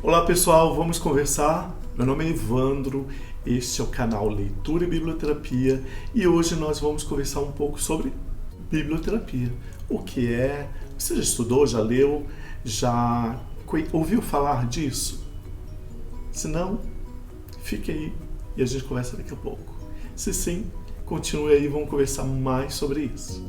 Olá pessoal, vamos conversar? Meu nome é Evandro, este é o canal Leitura e Biblioterapia e hoje nós vamos conversar um pouco sobre biblioterapia. O que é? Você já estudou, já leu, já ouviu falar disso? Se não, fique aí e a gente conversa daqui a pouco. Se sim, continue aí e vamos conversar mais sobre isso.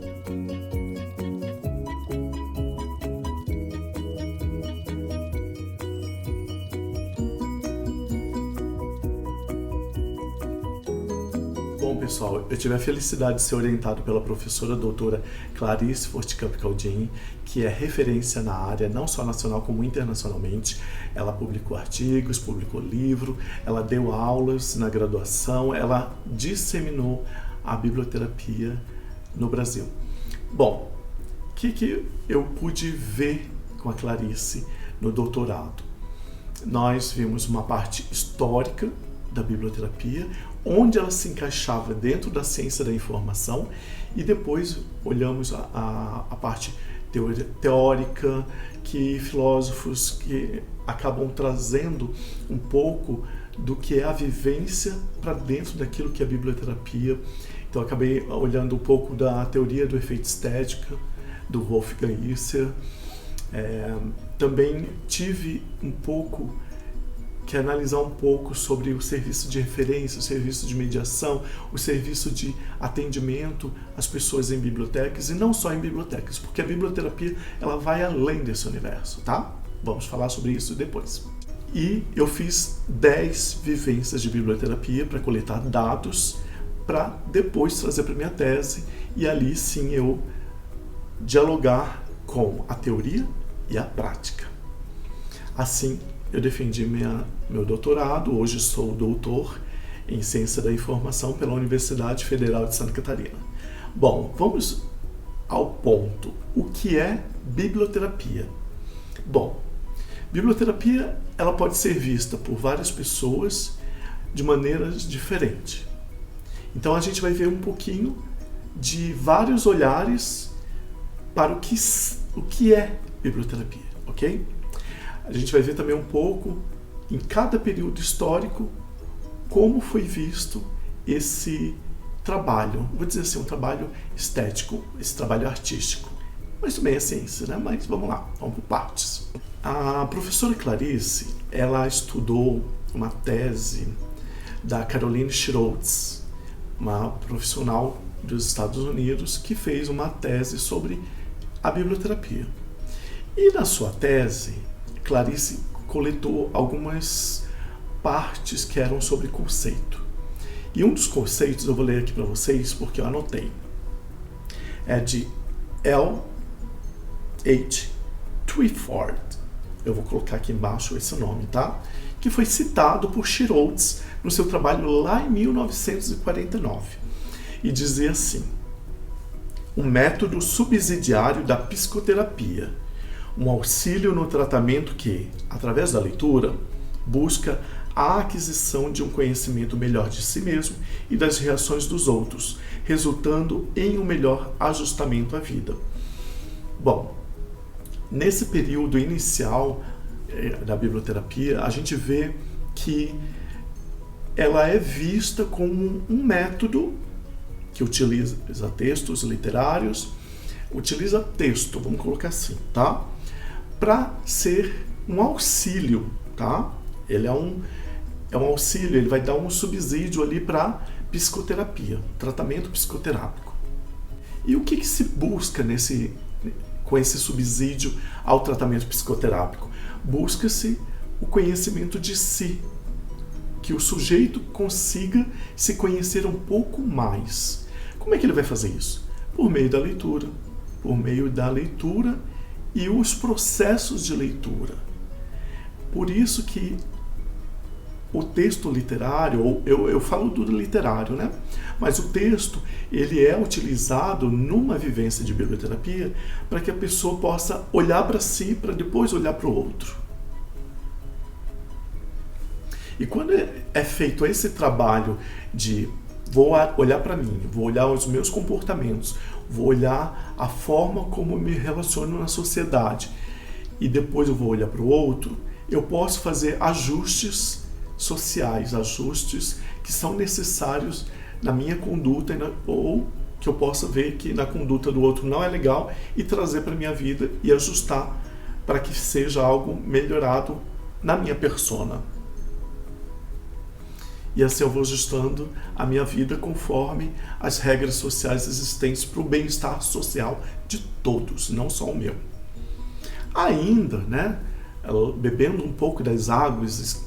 Bom, pessoal, eu tive a felicidade de ser orientado pela professora doutora Clarice Fortecamp Caldini, que é referência na área, não só nacional como internacionalmente. Ela publicou artigos, publicou livro, ela deu aulas na graduação, ela disseminou a biblioterapia no Brasil. Bom, o que eu pude ver com a Clarice no doutorado? Nós vimos uma parte histórica da biblioterapia, onde ela se encaixava dentro da ciência da informação, e depois olhamos a parte teórica, que filósofos que acabam trazendo um pouco do que é a vivência para dentro daquilo que é a biblioterapia. Então acabei olhando um pouco da teoria do efeito estética, do Wolfgang Isser. Também tive um pouco que analisar um pouco sobre o serviço de referência, o serviço de mediação, o serviço de atendimento às pessoas em bibliotecas, e não só em bibliotecas, porque a biblioterapia ela vai além desse universo, tá? Vamos falar sobre isso depois. E eu fiz 10 vivências de biblioterapia para coletar dados, para depois trazer para minha tese, e ali sim eu dialogar com a teoria e a prática. Assim, eu defendi meu doutorado, hoje sou doutor em Ciência da Informação pela Universidade Federal de Santa Catarina. Bom, vamos ao ponto. O que é biblioterapia? Bom, biblioterapia ela pode ser vista por várias pessoas de maneiras diferentes. Então a gente vai ver um pouquinho de vários olhares para o que é biblioterapia, ok? A gente vai ver também um pouco, em cada período histórico, como foi visto esse trabalho, vou dizer assim, um trabalho estético, esse trabalho artístico. Mas também é ciência, né? Mas vamos lá, vamos por partes. A professora Clarice, ela estudou uma tese da Caroline Schroetz, uma profissional dos Estados Unidos, que fez uma tese sobre a biblioterapia. E na sua tese, Clarice coletou algumas partes que eram sobre conceito. E um dos conceitos, eu vou ler aqui para vocês porque eu anotei, é de L. H. Twyford. Eu vou colocar aqui embaixo esse nome, tá? Que foi citado por Schroetz no seu trabalho lá em 1949. E dizia assim: um método subsidiário da psicoterapia, um auxílio no tratamento que, através da leitura, busca a aquisição de um conhecimento melhor de si mesmo e das reações dos outros, resultando em um melhor ajustamento à vida. Bom, nesse período inicial da biblioterapia, a gente vê que ela é vista como um método que utiliza textos literários, utiliza texto, vamos colocar assim, tá? Para ser um auxílio, tá? Ele é um auxílio, ele vai dar um subsídio ali para psicoterapia, tratamento psicoterápico. E o que se busca com esse subsídio ao tratamento psicoterápico? Busca-se o conhecimento de si, que o sujeito consiga se conhecer um pouco mais. Como é que ele vai fazer isso? Por meio da leitura. Por meio da leitura e os processos de leitura. Por isso que o texto literário, eu falo do literário, né? Mas o texto, ele é utilizado numa vivência de biblioterapia para que a pessoa possa olhar para si, para depois olhar para o outro. E quando é feito esse trabalho de vou olhar para mim, vou olhar os meus comportamentos, vou olhar a forma como eu me relaciono na sociedade, e depois eu vou olhar para o outro, eu posso fazer ajustes sociais, ajustes que são necessários na minha conduta ou que eu possa ver que na conduta do outro não é legal e trazer para a minha vida e ajustar para que seja algo melhorado na minha persona. E assim eu vou ajustando a minha vida conforme as regras sociais existentes para o bem-estar social de todos, não só o meu. Ainda, né, bebendo um pouco das águas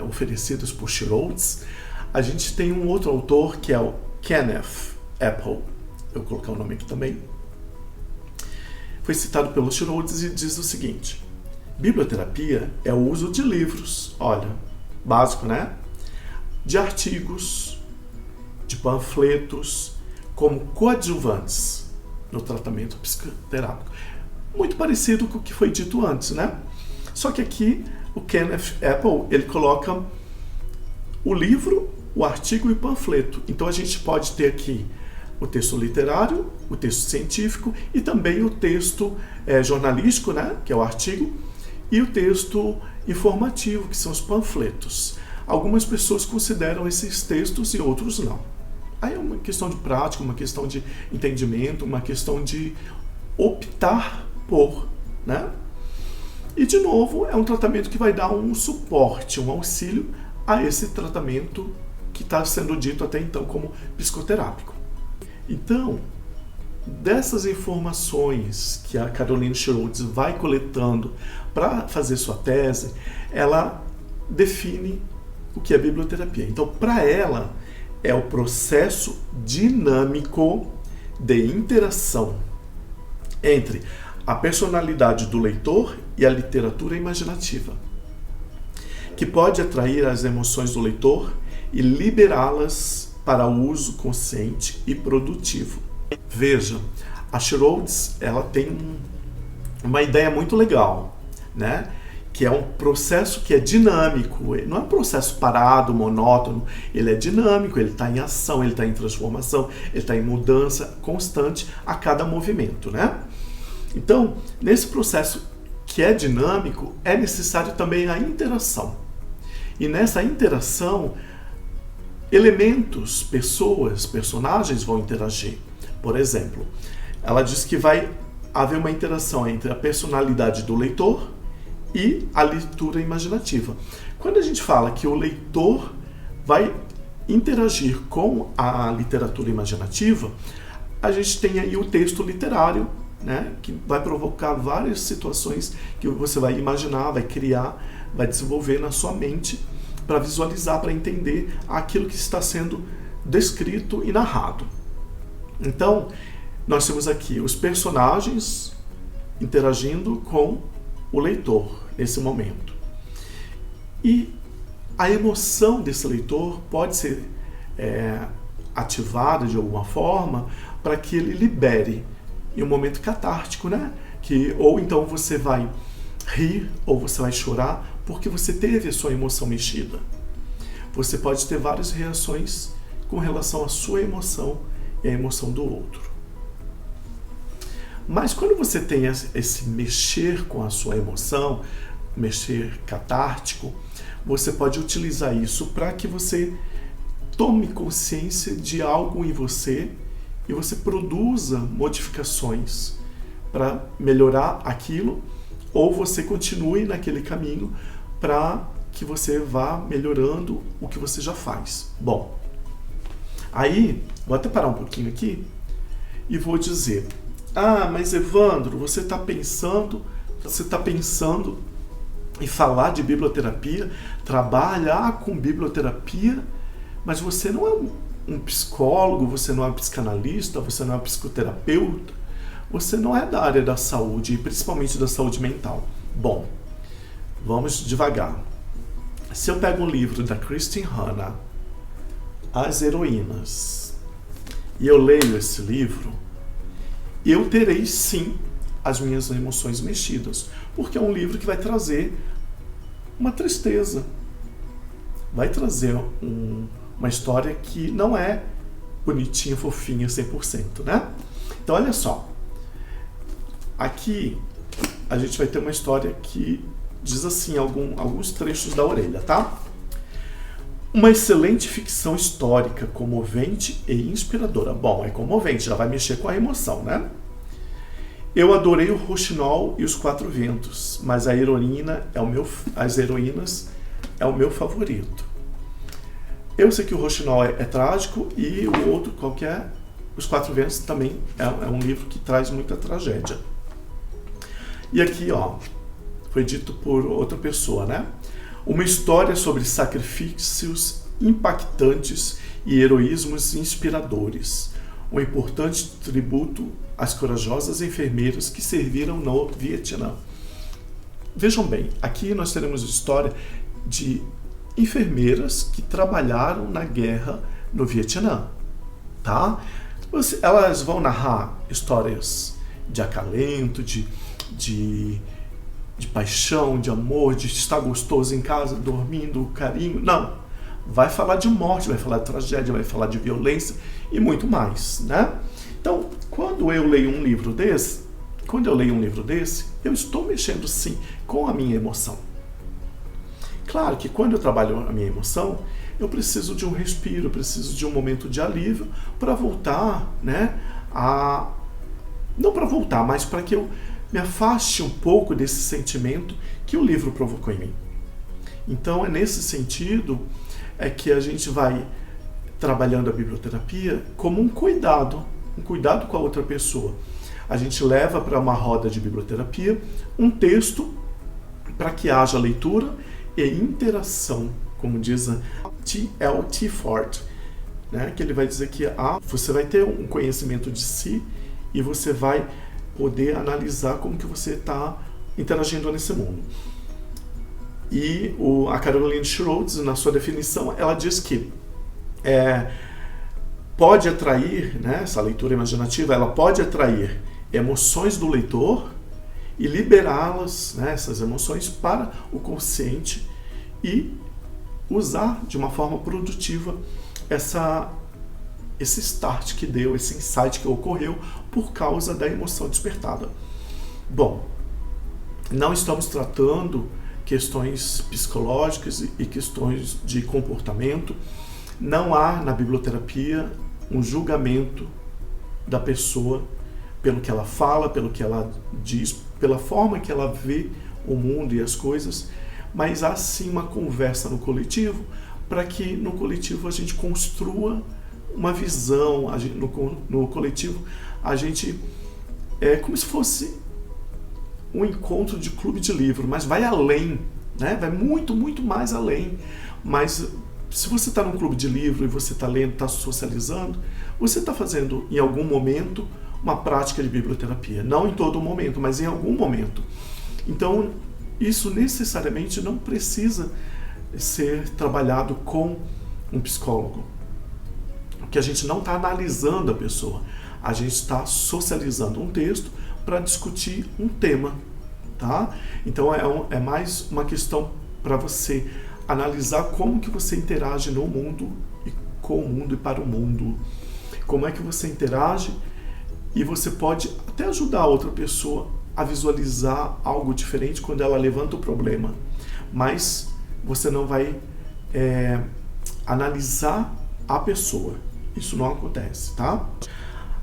oferecidas por Schultz, a gente tem um outro autor que é o Kenneth Apple. Eu vou colocar o nome aqui também. Foi citado pelo Schultz e diz o seguinte: biblioterapia é o uso de livros, olha, básico, né? De artigos, de panfletos, como coadjuvantes no tratamento psicoterápico. Muito parecido com o que foi dito antes, né? Só que aqui o Kenneth Apple, ele coloca o livro, o artigo e o panfleto. Então a gente pode ter aqui o texto literário, o texto científico e também o texto jornalístico, né? Que é o artigo, e o texto informativo, que são os panfletos. Algumas pessoas consideram esses textos e outros não. Aí é uma questão de prática, uma questão de entendimento, uma questão de optar por, né? E de novo, é um tratamento que vai dar um suporte, um auxílio a esse tratamento que está sendo dito até então como psicoterápico. Então, dessas informações que a Caroline Schultz vai coletando para fazer sua tese, ela define o que é biblioterapia. Então, para ela, é o processo dinâmico de interação entre a personalidade do leitor e a literatura imaginativa, que pode atrair as emoções do leitor e liberá-las para o uso consciente e produtivo. Veja, a Schultz, ela tem uma ideia muito legal, né? Que é um processo que é dinâmico, não é um processo parado, monótono, ele é dinâmico, ele está em ação, ele está em transformação, ele está em mudança constante a cada movimento, né? Então, nesse processo que é dinâmico, é necessário também a interação. E nessa interação, elementos, pessoas, personagens vão interagir. Por exemplo, ela diz que vai haver uma interação entre a personalidade do leitor e a leitura imaginativa. Quando a gente fala que o leitor vai interagir com a literatura imaginativa, a gente tem aí o texto literário, né, que vai provocar várias situações que você vai imaginar, vai criar, vai desenvolver na sua mente para visualizar, para entender aquilo que está sendo descrito e narrado. Então, nós temos aqui os personagens interagindo com o leitor nesse momento. E a emoção desse leitor pode ser ativada de alguma forma para que ele libere em um momento catártico, né? Ou então você vai rir ou você vai chorar porque você teve a sua emoção mexida. Você pode ter várias reações com relação à sua emoção e à emoção do outro. Mas quando você tem esse mexer com a sua emoção, mexer catártico, você pode utilizar isso para que você tome consciência de algo em você e você produza modificações para melhorar aquilo, ou você continue naquele caminho para que você vá melhorando o que você já faz. Bom, aí, vou até parar um pouquinho aqui e vou dizer: mas Evandro, você está pensando em falar de biblioterapia, trabalhar com biblioterapia, mas você não é um psicólogo, você não é um psicanalista, você não é um psicoterapeuta, você não é da área da saúde, e principalmente da saúde mental. Bom, vamos devagar. Se eu pego um livro da Kristin Hannah, As Heroínas, e eu leio esse livro, eu terei sim as minhas emoções mexidas, porque é um livro que vai trazer uma tristeza, vai trazer uma história que não é bonitinha, fofinha 100%, né? Então olha só, aqui a gente vai ter uma história que diz assim alguns trechos da orelha, tá? Uma excelente ficção histórica, comovente e inspiradora. Bom, é comovente, já vai mexer com a emoção, né? Eu adorei o Rouxinol e os Quatro Ventos, mas as heroínas é o meu favorito. Eu sei que o Rouxinol é trágico e o outro, qualquer, Os Quatro Ventos, também é um livro que traz muita tragédia. E aqui, ó, foi dito por outra pessoa, né? Uma história sobre sacrifícios impactantes e heroísmos inspiradores. Um importante tributo às corajosas enfermeiras que serviram no Vietnã. Vejam bem, aqui nós teremos a história de enfermeiras que trabalharam na guerra no Vietnã, tá? Elas vão narrar histórias de acalento, de paixão, de amor, de estar gostoso em casa, dormindo, carinho. Não. Vai falar de morte, vai falar de tragédia, vai falar de violência e muito mais, né? Então, quando eu leio um livro desse, eu estou mexendo sim com a minha emoção. Claro que quando eu trabalho a minha emoção, eu preciso de um respiro, eu preciso de um momento de alívio para voltar, né? Não para voltar, mas para que eu me afaste um pouco desse sentimento que o livro provocou em mim. Então, é nesse sentido que a gente vai trabalhando a biblioterapia como um cuidado com a outra pessoa. A gente leva para uma roda de biblioterapia um texto para que haja leitura e interação, como diz a T.L.T. Ford, né? Que ele vai dizer que você vai ter um conhecimento de si e você vai poder analisar como que você está interagindo nesse mundo. E a Caroline Schroeder, na sua definição, ela diz que pode atrair, né, essa leitura imaginativa, ela pode atrair emoções do leitor e liberá-las, né, essas emoções, para o consciente e usar de uma forma produtiva esse start que deu, esse insight que ocorreu por causa da emoção despertada. Bom, não estamos tratando questões psicológicas e questões de comportamento. Não há na biblioterapia um julgamento da pessoa pelo que ela fala, pelo que ela diz, pela forma que ela vê o mundo e as coisas, mas há sim uma conversa no coletivo para que no coletivo a gente construa uma visão. No coletivo a gente é como se fosse um encontro de clube de livro, mas vai além, né? Vai muito, muito mais além. Mas se você está num clube de livro e você está lendo, está socializando, você está fazendo em algum momento uma prática de biblioterapia. Não em todo momento, mas em algum momento. Então, isso necessariamente não precisa ser trabalhado com um psicólogo. Porque a gente não está analisando a pessoa, a gente está socializando um texto para discutir um tema, tá? Então é mais uma questão para você analisar como que você interage no mundo e com o mundo e para o mundo. Como é que você interage e você pode até ajudar a outra pessoa a visualizar algo diferente quando ela levanta o problema. Mas você não vai analisar a pessoa. Isso não acontece, tá?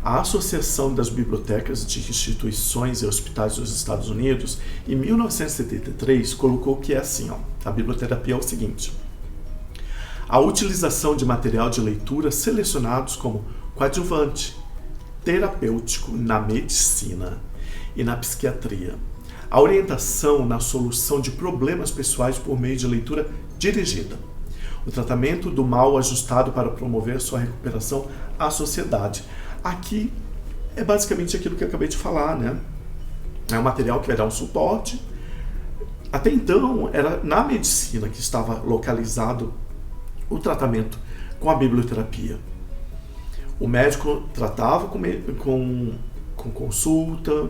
A Associação das Bibliotecas de Instituições e Hospitais dos Estados Unidos, em 1973, colocou que é assim, ó, a biblioterapia é o seguinte: a utilização de material de leitura selecionados como coadjuvante, terapêutico na medicina e na psiquiatria, a orientação na solução de problemas pessoais por meio de leitura dirigida, o tratamento do mal ajustado para promover sua recuperação à sociedade. Aqui é basicamente aquilo que eu acabei de falar, né? É um material que vai dar um suporte. Até então, era na medicina que estava localizado o tratamento com a biblioterapia. O médico tratava com consulta,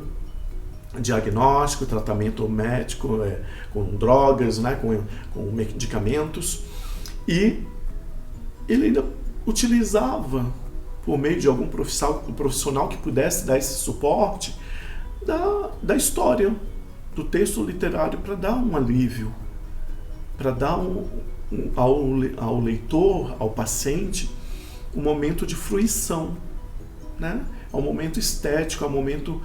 diagnóstico, tratamento médico, com drogas, né? com medicamentos. E ele ainda utilizava, por meio de algum profissional que pudesse dar esse suporte, da história, do texto literário para dar um alívio, para dar ao leitor, ao paciente, um momento de fruição, né? É um momento estético, é um momento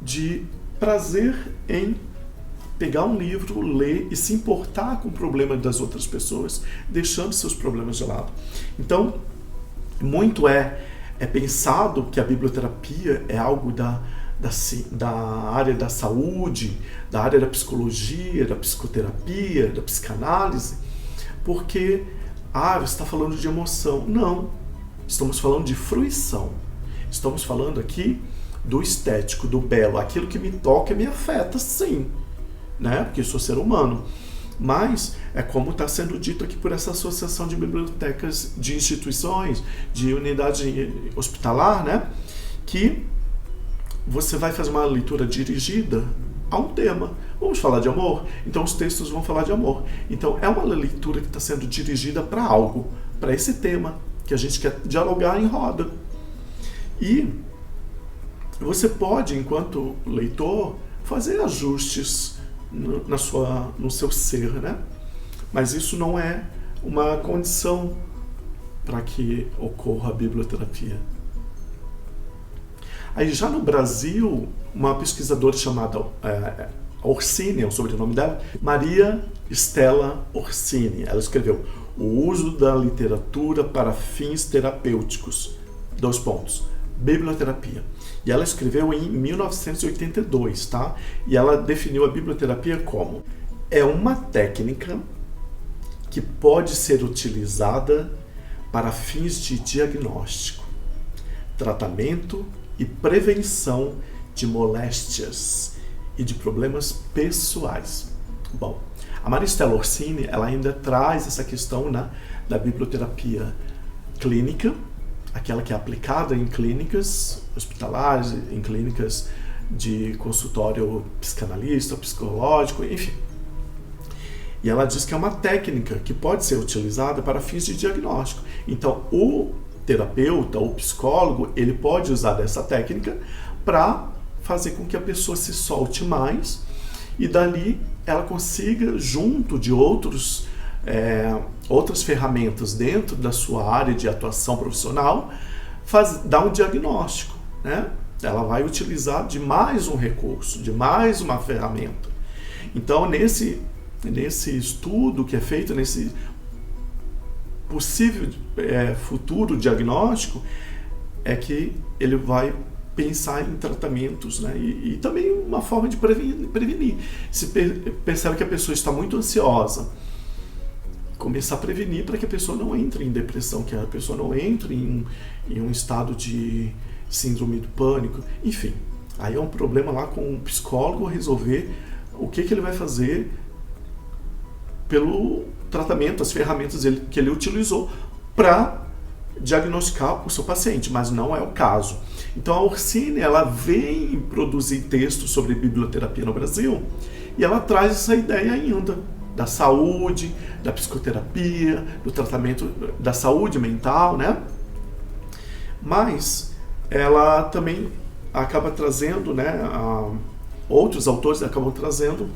de prazer em pegar um livro, ler e se importar com o problema das outras pessoas, deixando seus problemas de lado. Então, muito é pensado que a biblioterapia é algo da área da saúde, da área da psicologia, da psicoterapia, da psicanálise, porque, você está falando de emoção. Não, estamos falando de fruição. Estamos falando aqui do estético, do belo, aquilo que me toca e me afeta, sim, né? Porque eu sou ser humano. Mas é como está sendo dito aqui por essa associação de bibliotecas de instituições, de unidade hospitalar, né? Que você vai fazer uma leitura dirigida a um tema. Vamos falar de amor? Então os textos vão falar de amor. Então é uma leitura que está sendo dirigida para algo, para esse tema que a gente quer dialogar em roda. E você pode, enquanto leitor, fazer ajustes no seu ser, né? Mas isso não é uma condição para que ocorra a biblioterapia. Aí já no Brasil, uma pesquisadora chamada Orsini, é o sobrenome dela, Maria Stella Orsini, ela escreveu O uso da literatura para fins terapêuticos, : biblioterapia. E ela escreveu em 1982, tá? E ela definiu a biblioterapia como uma técnica que pode ser utilizada para fins de diagnóstico, tratamento e prevenção de moléstias e de problemas pessoais. Bom, a Maria Stella Orsini, ela ainda traz essa questão, né, da biblioterapia clínica, aquela que é aplicada em clínicas hospitalares, em clínicas de consultório psicanalista, psicológico, enfim. E ela diz que é uma técnica que pode ser utilizada para fins de diagnóstico. Então, o terapeuta, o psicólogo, ele pode usar dessa técnica para fazer com que a pessoa se solte mais e dali ela consiga, junto de outras ferramentas dentro da sua área de atuação profissional, dar um diagnóstico, né? Ela vai utilizar de mais um recurso, de mais uma ferramenta. Então, nesse estudo que é feito, nesse possível futuro diagnóstico, é que ele vai pensar em tratamentos, né? E também uma forma de prevenir. Se percebe que a pessoa está muito ansiosa, começar a prevenir para que a pessoa não entre em depressão, que a pessoa não entre em um estado de síndrome do pânico, enfim. Aí é um problema lá com o psicólogo resolver o que ele vai fazer pelo tratamento, as ferramentas que ele utilizou para diagnosticar o seu paciente, mas não é o caso. Então a Orsini, ela vem produzir textos sobre biblioterapia no Brasil e ela traz essa ideia ainda da saúde, da psicoterapia, do tratamento da saúde mental, né? Mas ela também acaba trazendo, né, outros autores acabam trazendo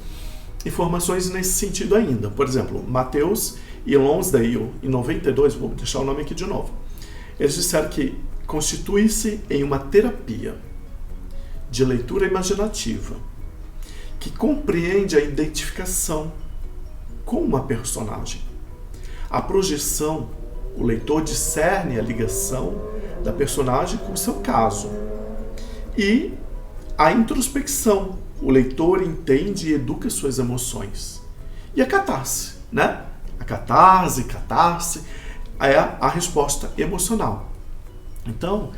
informações nesse sentido ainda. Por exemplo, Matheus e Lonsdale, em 92, vou deixar o nome aqui de novo, eles disseram que constitui-se em uma terapia de leitura imaginativa que compreende a identificação com uma personagem. A projeção, o leitor discerne a ligação da personagem com o seu caso. E a introspecção, o leitor entende e educa suas emoções. E a catarse, né? A catarse é a resposta emocional. Então,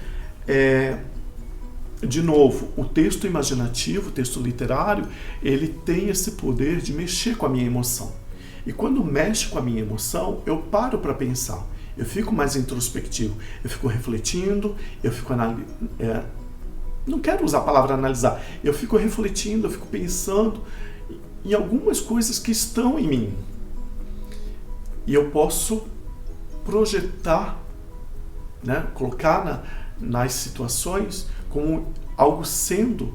de novo, o texto imaginativo, o texto literário, ele tem esse poder de mexer com a minha emoção. E quando mexe com a minha emoção, eu paro para pensar. Eu fico mais introspectivo, eu fico refletindo, eu fico não quero usar a palavra analisar, eu fico refletindo, eu fico pensando em algumas coisas que estão em mim. E eu posso projetar, né, colocar nas situações como algo sendo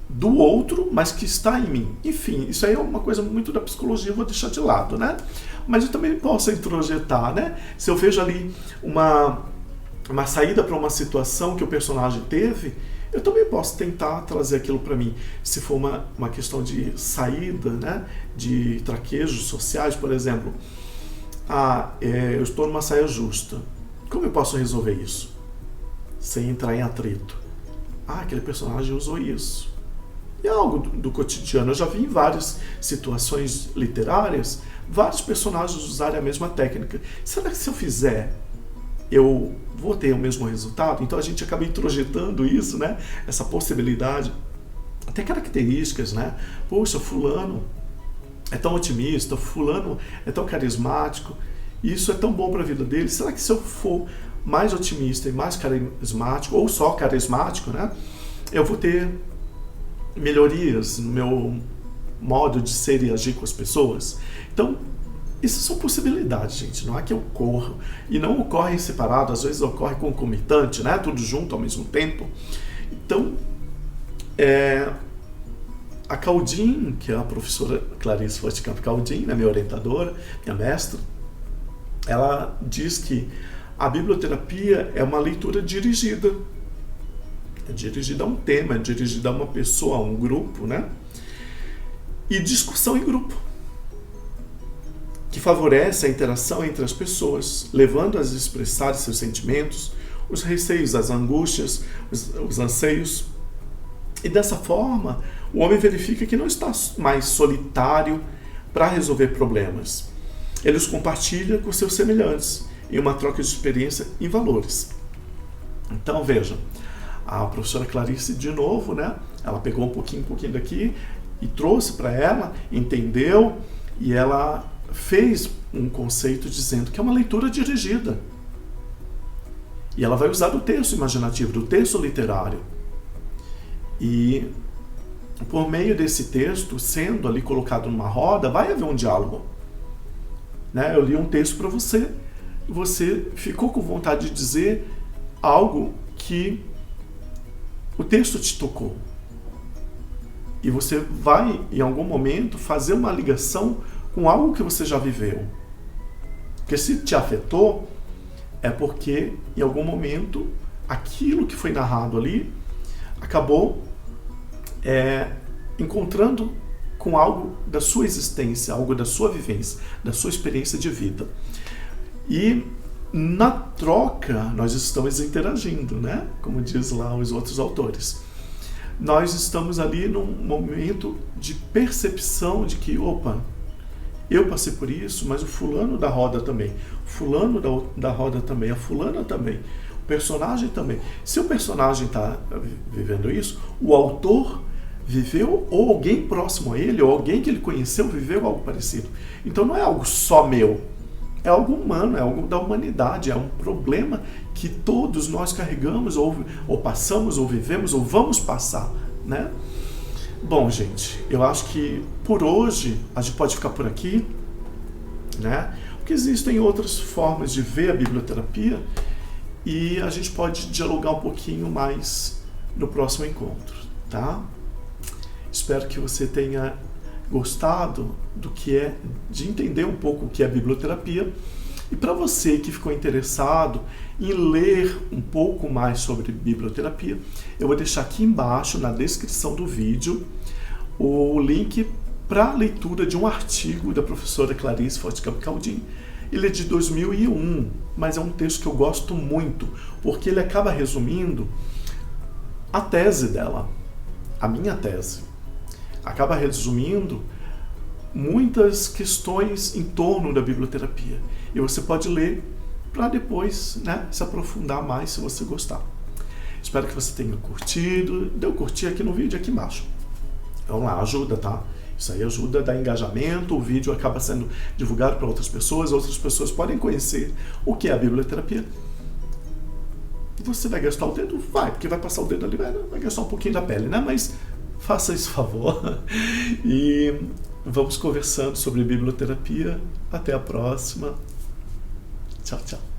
do outro, mas que está em mim. Enfim, isso aí é uma coisa muito da psicologia, eu vou deixar de lado, né? Mas eu também posso introjetar, né? Se eu vejo ali uma saída para uma situação que o personagem teve, eu também posso tentar trazer aquilo para mim. Se for uma questão de saída, né? De traquejos sociais, por exemplo. Eu estou numa saia justa. Como eu posso resolver isso? Sem entrar em atrito. Aquele personagem usou isso. É algo do cotidiano. Eu já vi em várias situações literárias vários personagens usarem a mesma técnica. Será que se eu fizer, eu vou ter o mesmo resultado? Então a gente acaba introjetando isso, né? Essa possibilidade. Até características, né? Poxa, fulano é tão otimista, fulano é tão carismático, e isso é tão bom para a vida dele. Será que se eu for mais otimista e mais carismático, ou só carismático, né? Eu vou ter melhorias no meu modo de ser e agir com as pessoas? Então, isso são possibilidades, gente. Não é que ocorra. E não ocorre separado, às vezes ocorre concomitante, né? Tudo junto ao mesmo tempo. Então, a Caldin, que é a professora Clarice Fortecamp Caldin, né, minha orientadora, minha mestra, ela diz que a biblioterapia é uma leitura dirigida. É dirigida a um tema, é dirigida a uma pessoa, a um grupo, né? E discussão em grupo, que favorece a interação entre as pessoas, levando-as a expressar seus sentimentos, os receios, as angústias, os anseios. E dessa forma, o homem verifica que não está mais solitário para resolver problemas. Ele os compartilha com seus semelhantes, em uma troca de experiência e valores. Então, veja, a professora Clarice, de novo, né? Ela pegou um pouquinho daqui e trouxe para ela, entendeu, e ela fez um conceito dizendo que é uma leitura dirigida. E ela vai usar do texto imaginativo, do texto literário. E por meio desse texto, sendo ali colocado numa roda, vai haver um diálogo. Né? Eu li um texto para você, e você ficou com vontade de dizer algo que o texto te tocou. E você vai, em algum momento, fazer uma ligação com algo que você já viveu. Porque se te afetou, é porque, em algum momento, aquilo que foi narrado ali acabou encontrando com algo da sua existência, algo da sua vivência, da sua experiência de vida. E na troca, nós estamos interagindo, né? Como diz lá os outros autores. Nós estamos ali num momento de percepção de que, opa, eu passei por isso, mas o fulano da roda também, o fulano da roda também, a fulana também, o personagem também. Se o personagem está vivendo isso, o autor viveu, ou alguém próximo a ele, ou alguém que ele conheceu viveu algo parecido. Então não é algo só meu, é algo humano, é algo da humanidade, é um problema que todos nós carregamos, ou passamos, ou vivemos, ou vamos passar, né? Bom, gente, eu acho que por hoje a gente pode ficar por aqui, né? Porque existem outras formas de ver a biblioterapia e a gente pode dialogar um pouquinho mais no próximo encontro, tá? Espero que você tenha gostado de entender um pouco o que é biblioterapia. E para você que ficou interessado em ler um pouco mais sobre biblioterapia, eu vou deixar aqui embaixo, na descrição do vídeo, o link para a leitura de um artigo da professora Clarice Fortecamp Caldin. Ele é de 2001, mas é um texto que eu gosto muito, porque ele acaba resumindo a tese dela, a minha tese. Acaba resumindo muitas questões em torno da biblioterapia. E você pode ler para depois, né, se aprofundar mais se você gostar. Espero que você tenha curtido. Deu curtir aqui no vídeo, aqui embaixo. Vamos lá, ajuda, tá? Isso aí ajuda a dar engajamento, o vídeo acaba sendo divulgado para outras pessoas podem conhecer o que é a biblioterapia. Você vai gastar o dedo? Vai, porque vai passar o dedo ali, vai gastar um pouquinho da pele, né? Mas faça esse favor. E vamos conversando sobre biblioterapia. Até a próxima. Tchau, tchau.